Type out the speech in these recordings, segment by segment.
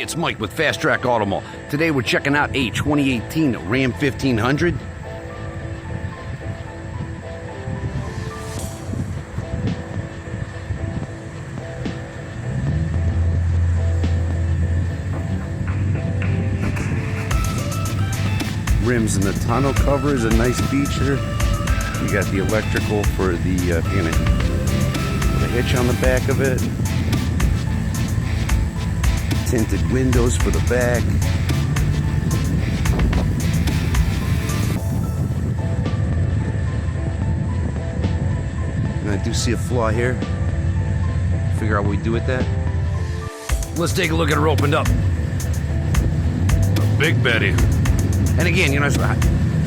Hey, it's Mike with Fast Track Auto Mall. Today we're checking out a 2018 Ram 1500. Rims and the tonneau cover is a nice feature. You got the electrical for the hitch on the back of it. Tinted windows for the back. And I do see a flaw here. Figure out what we do with that. Let's take a look at her opened up. A Big Betty. And again, you know, I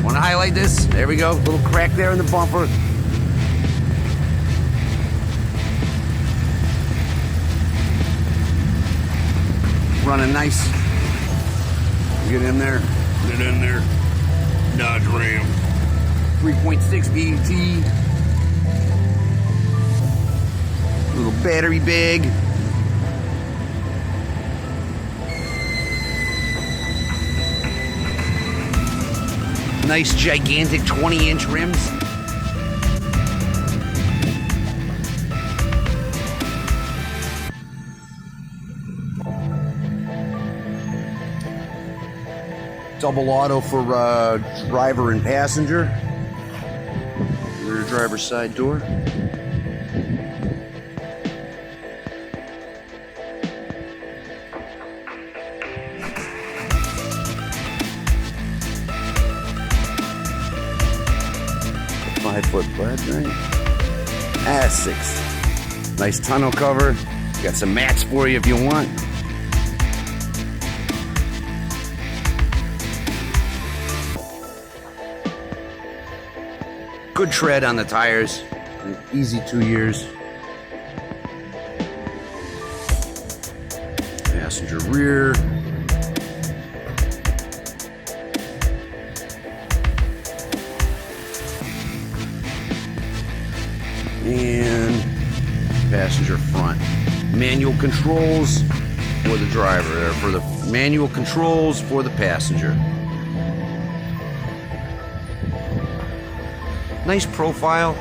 want to highlight this. There we go. Little crack there in the bumper. Running nice. Get in there. Get in there. Dodge Ram. 3.6 BET. Little battery bag. Nice gigantic 20-inch rims. Double auto for driver and passenger. Rear driver's side door. A 5-foot flat drink. 6. Nice tonneau cover. Got some mats for you if you want. Good tread on the tires, an easy 2 years. Passenger rear. And passenger front. Manual controls for the driver, or for the manual controls for the passenger. Nice profile.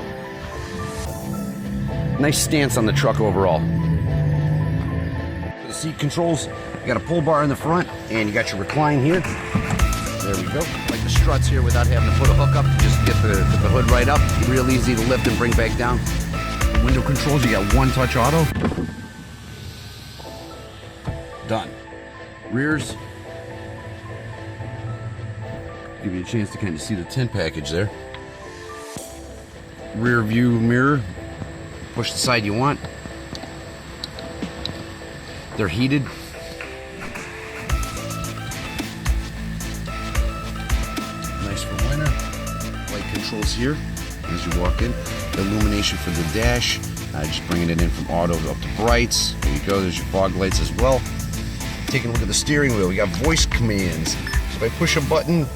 Nice stance on the truck overall. For the seat controls, you got a pull bar in the front, and you got your recline here. There we go. Like the struts here without having to put a hook up. Just get the hood right up. Real easy to lift and bring back down. The window controls, you got one-touch auto. Done. Rears. Give you a chance to kind of see the tint package there. Rear view mirror, push the side you want. They're heated. Nice for winter. Light controls here as you walk in. The illumination for the dash, just bringing it in from auto up to brights. There you go, there's your fog lights as well. Taking a look at the steering wheel, we got voice commands. So if I push a button,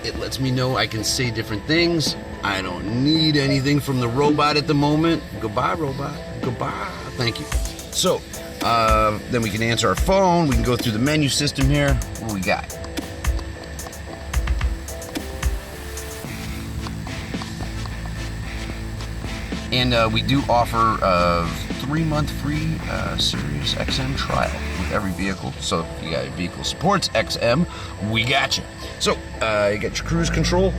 it lets me know I can say different things. I don't need anything from the robot at the moment. Goodbye, robot. Goodbye. Thank you. So, then we can answer our phone. We can go through the menu system here. What do we got? And we do offer a 3-month free Sirius XM trial with every vehicle. So if you got a vehicle supports XM, we got you. So you got your cruise control,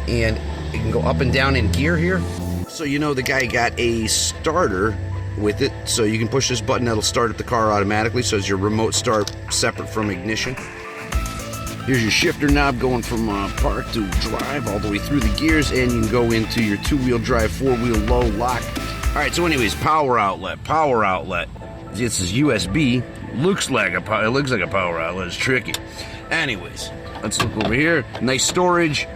and you can go up and down in gear here. So you know the guy got a starter with it, so you can push this button, that'll start up the car automatically, so it's your remote start separate from ignition. Here's your shifter knob going from park to drive all the way through the gears, and you can go into your 2-wheel drive, 4-wheel low lock. All right, so anyways, power outlet. This is USB. Looks like a power outlet. It's tricky. Anyways, let's look over here. Nice storage,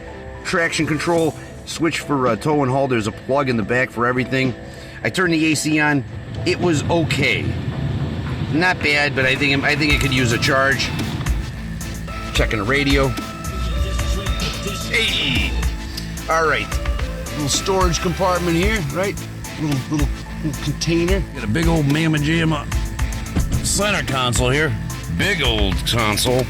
traction control, switch for tow and haul. There's a plug in the back for everything. I turned the AC on. It was okay. Not bad, but I think it could use a charge. Checking the radio. Hey! All right. Little storage compartment here, right? Little container. Got a big old mamma jamma center console here. big old console.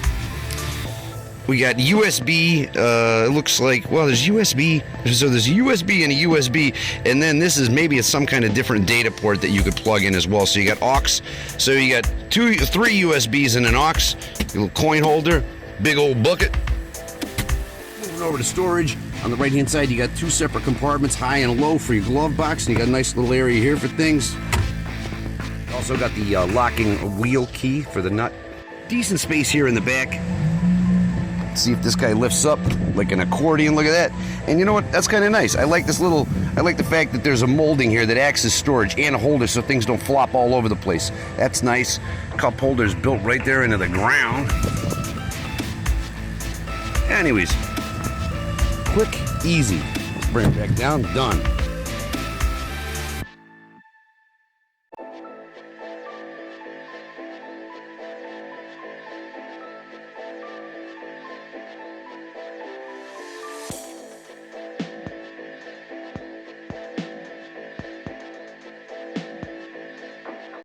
We got USB, it looks like, well, there's USB, so there's a USB and a USB, and then this is maybe some kind of different data port that you could plug in as well. So you got aux, so you got three USBs and an aux, a little coin holder, big old bucket. Moving over to storage, on the right hand side you got two separate compartments, high and low for your glove box, and you got a nice little area here for things. Also got the locking wheel key for the nut. Decent space here in the back. See if this guy lifts up like an accordion. Look at that. And you know what? That's kind of nice. I like this little, I like the fact that there's a molding here that acts as storage and a holder so things don't flop all over the place. That's nice. Cup holders built right there into the ground. Anyways, quick, easy. Bring it back down, done.